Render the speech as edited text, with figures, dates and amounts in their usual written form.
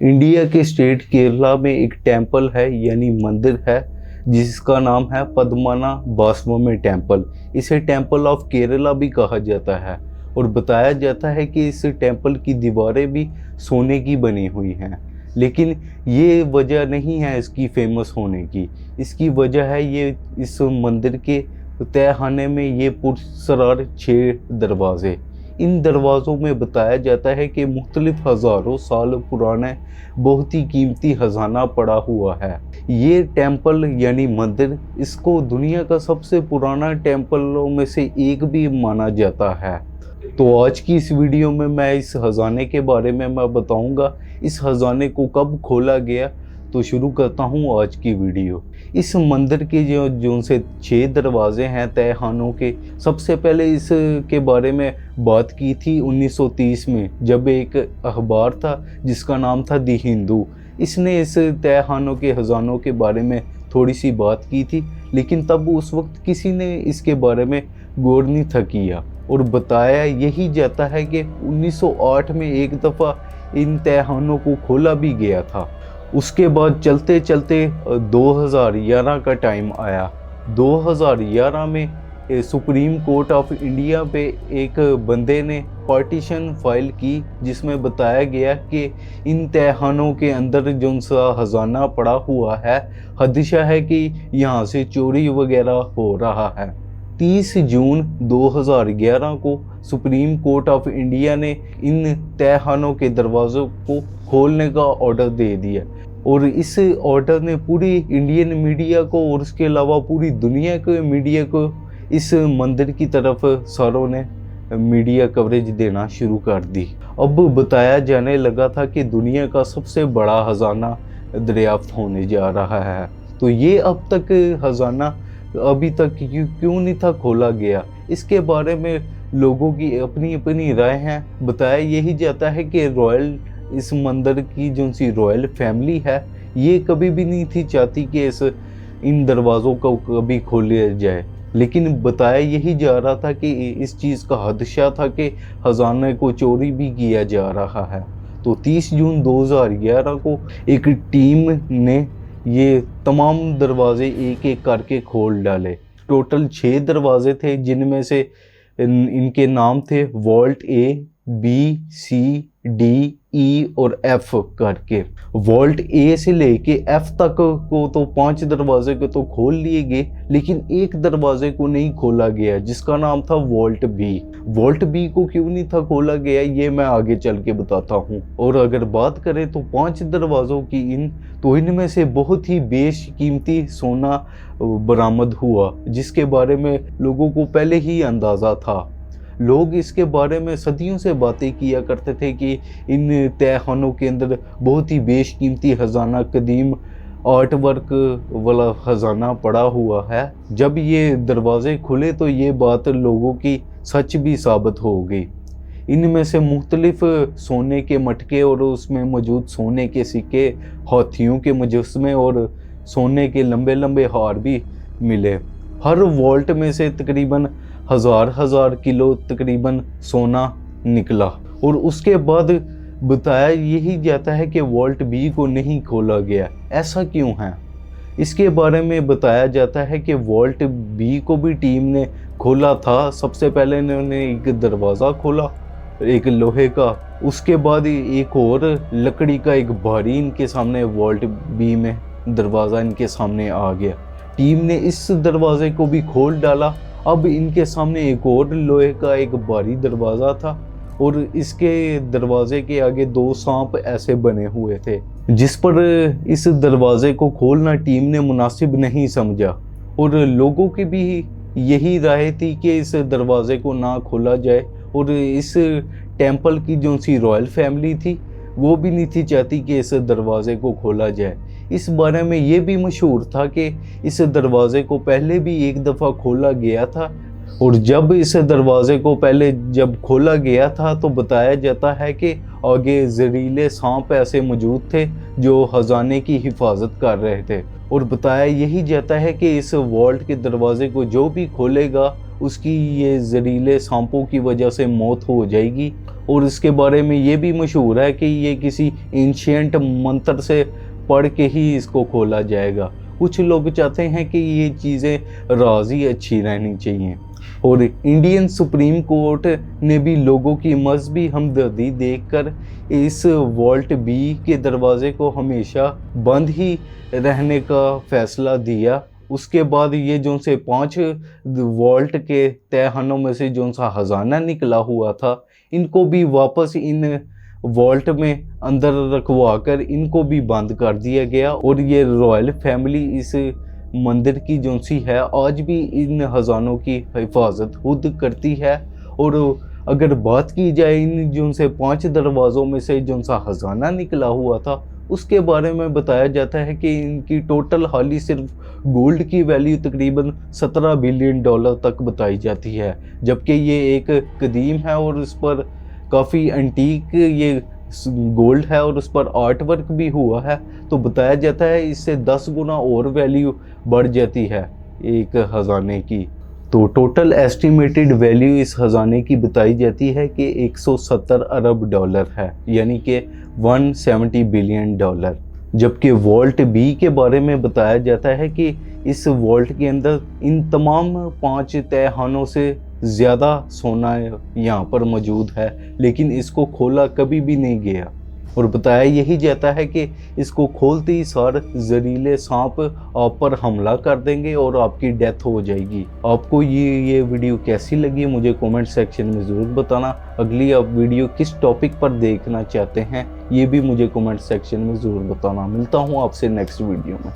India के state Kerala में एक टेंपल है यानी मंदिर है जिसका नाम है पद्मनाभस्वामी टेंपल। इसे टेंपल ऑफ केरला भी कहा जाता है और बताया जाता है कि इस टेंपल की दीवारें भी सोने की बनी हुई हैं। लेकिन ये वजह नहीं है इसकी फेमस होने की। इसकी वजह है ये इस मंदिर के तहखाने में ये पुरस्कार 6 दरवाजे। इन दरवाज़ों में बताया जाता है कि मुख्तलिफ हज़ारों साल पुराना बहुत ही कीमती खजाना पड़ा हुआ है। ये टेंपल यानी मंदिर, इसको दुनिया का सबसे पुराना टेंपलों में से एक भी माना जाता है। तो आज की इस वीडियो में मैं इस खजाने के बारे में मैं बताऊंगा, इस खजाने को कब खोला गया। तो शुरू करता हूँ आज की वीडियो। इस मंदिर के जो से 6 दरवाजे हैं तहखानों के, सबसे पहले इसके बारे में बात की थी 1930 में, जब एक अखबार था जिसका नाम था दी हिंदू। इसने इस तहखानों के खजानों के बारे में थोड़ी सी बात की थी, लेकिन तब उस वक्त किसी ने इसके बारे में गौर नहीं था किया। और बताया यही जाता है कि 1908 में एक दफ़ा इन तहखानों को खोला भी गया था। उसके बाद चलते चलते 2011 का टाइम आया। 2011 में सुप्रीम कोर्ट ऑफ इंडिया पे एक बंदे ने पार्टीशन फाइल की जिसमें बताया गया कि इन तहखानों के अंदर जो सा खजाना पड़ा हुआ है, खदशा है कि यहाँ से चोरी वगैरह हो रहा है। 30 जून 2011 को सुप्रीम कोर्ट ऑफ इंडिया ने इन तहखानों के दरवाज़ों को खोलने का ऑर्डर दे दिया और इस ऑर्डर ने पूरी इंडियन मीडिया को और उसके अलावा पूरी दुनिया के मीडिया को इस मंदिर की तरफ सारों ने मीडिया कवरेज देना शुरू कर दी। अब बताया जाने लगा था कि दुनिया का सबसे बड़ा खजाना दरियाफ्त होने जा रहा है। तो ये अब तक खजाना अभी तक क्यों नहीं था खोला गया, इसके बारे में लोगों की अपनी अपनी राय है। बताया यही जाता है कि इस मंदिर की जो सी रॉयल फैमिली है, ये कभी भी नहीं थी चाहती कि इन दरवाज़ों को कभी खोला जाए, लेकिन बताया यही जा रहा था कि इस चीज़ का खदशा था कि खजाने को चोरी भी किया जा रहा है। तो 30 जून 2011 को एक टीम ने ये तमाम दरवाजे एक एक करके खोल डाले। टोटल 6 दरवाजे थे जिनमें से इनके नाम थे vault A, B, C, D, E और F करके। वॉल्ट A से लेके F तक को तो 5 दरवाजे को तो खोल लिए गए, लेकिन एक दरवाजे को नहीं खोला गया जिसका नाम था वॉल्ट B। वॉल्ट B को क्यों नहीं था खोला गया ये मैं आगे चल के बताता हूँ। और अगर बात करें तो 5 दरवाज़ों की इनमें से बहुत ही बेशकीमती सोना बरामद हुआ, जिसके बारे में लोगों को पहले ही अंदाज़ा था। लोग इसके बारे में सदियों से बातें किया करते थे कि इन तहखानों के अंदर बहुत ही बेशकीमती खजाना, कदीम आर्ट वर्क वाला खजाना पड़ा हुआ है। जब ये दरवाजे खुले तो ये बात लोगों की सच भी साबित हो गई। इनमें से मुख्तलिफ सोने के मटके और उसमें मौजूद सोने के सिक्के, हाथियों के मुजस्मे और सोने के लंबे लंबे हार भी मिले। हर वॉल्ट में से तकरीबन हजार किलो तकरीबन सोना निकला। और उसके बाद बताया यही जाता है कि वॉल्ट B को नहीं खोला गया। ऐसा क्यों है, इसके बारे में बताया जाता है कि वॉल्ट B को भी टीम ने खोला था। सबसे पहले इन्होंने एक दरवाज़ा खोला, एक लोहे का, उसके बाद एक और लकड़ी का एक भारी इनके सामने वॉल्ट B में दरवाज़ा इनके सामने आ गया। टीम ने इस दरवाजे को भी खोल डाला। अब इनके सामने एक और लोहे का एक भारी दरवाज़ा था और इसके दरवाजे के आगे 2 सांप ऐसे बने हुए थे, जिस पर इस दरवाजे को खोलना टीम ने मुनासिब नहीं समझा। और लोगों की भी यही राय थी कि इस दरवाजे को ना खोला जाए। और इस टेंपल की जो सी रॉयल फैमिली थी वो भी नहीं थी चाहती कि इस दरवाजे को खोला जाए। इस बारे में ये भी मशहूर था कि इस दरवाजे को पहले भी एक दफ़ा खोला गया था और जब इस दरवाजे को पहले जब खोला गया था तो बताया जाता है कि आगे जहरीले सांप ऐसे मौजूद थे जो खजाने की हिफाजत कर रहे थे। और बताया यही जाता है कि इस वॉल्ट के दरवाजे को जो भी खोलेगा उसकी ये जहरीले सांपों की वजह से मौत हो जाएगी। और इसके बारे में ये भी मशहूर है कि ये किसी एंशिएंट मंत्र से पढ़ के ही इसको खोला जाएगा। कुछ लोग चाहते हैं कि ये चीज़ें राज ही अच्छी रहनी चाहिए। और इंडियन सुप्रीम कोर्ट ने भी लोगों की मजहबी हमदर्दी देखकर इस वॉल्ट बी के दरवाजे को हमेशा बंद ही रहने का फैसला दिया। उसके बाद ये जो से 5 वॉल्ट के तहखानों में से जो सा खजाना निकला हुआ था, इनको भी वापस इन वॉल्ट में अंदर रखवा कर इनको भी बंद कर दिया गया। और ये रॉयल फैमिली इस मंदिर की जो सी है आज भी इन खजानों की हिफाजत खुद करती है। और अगर बात की जाए इन जो से 5 दरवाज़ों में से जो सा खजाना निकला हुआ था, उसके बारे में बताया जाता है कि इनकी टोटल हाली सिर्फ गोल्ड की वैल्यू तकरीबन $17 बिलियन तक बताई जाती है। जबकि ये एक कदीम है और उस पर काफ़ी एंटीक ये गोल्ड है और उस पर आर्ट वर्क भी हुआ है, तो बताया जाता है इससे 10 गुना और वैल्यू बढ़ जाती है एक खजाने की। तो टोटल एस्टिमेटेड वैल्यू इस खजाने की बताई जाती है कि $170 अरब है, यानी कि $170 बिलियन। जबकि वॉल्ट बी के बारे में बताया जाता है कि इस वॉल्ट के अंदर इन तमाम 5 तहखानों से ज़्यादा सोना यहाँ पर मौजूद है, लेकिन इसको खोला कभी भी नहीं गया। और बताया यही जाता है कि इसको खोलते ही सार जहरीले सांप आप पर हमला कर देंगे और आपकी डेथ हो जाएगी। आपको ये वीडियो कैसी लगी मुझे कमेंट सेक्शन में ज़रूर बताना। अगली आप वीडियो किस टॉपिक पर देखना चाहते हैं ये भी मुझे कमेंट सेक्शन में ज़रूर बताना। मिलता हूँ आपसे नेक्स्ट वीडियो में।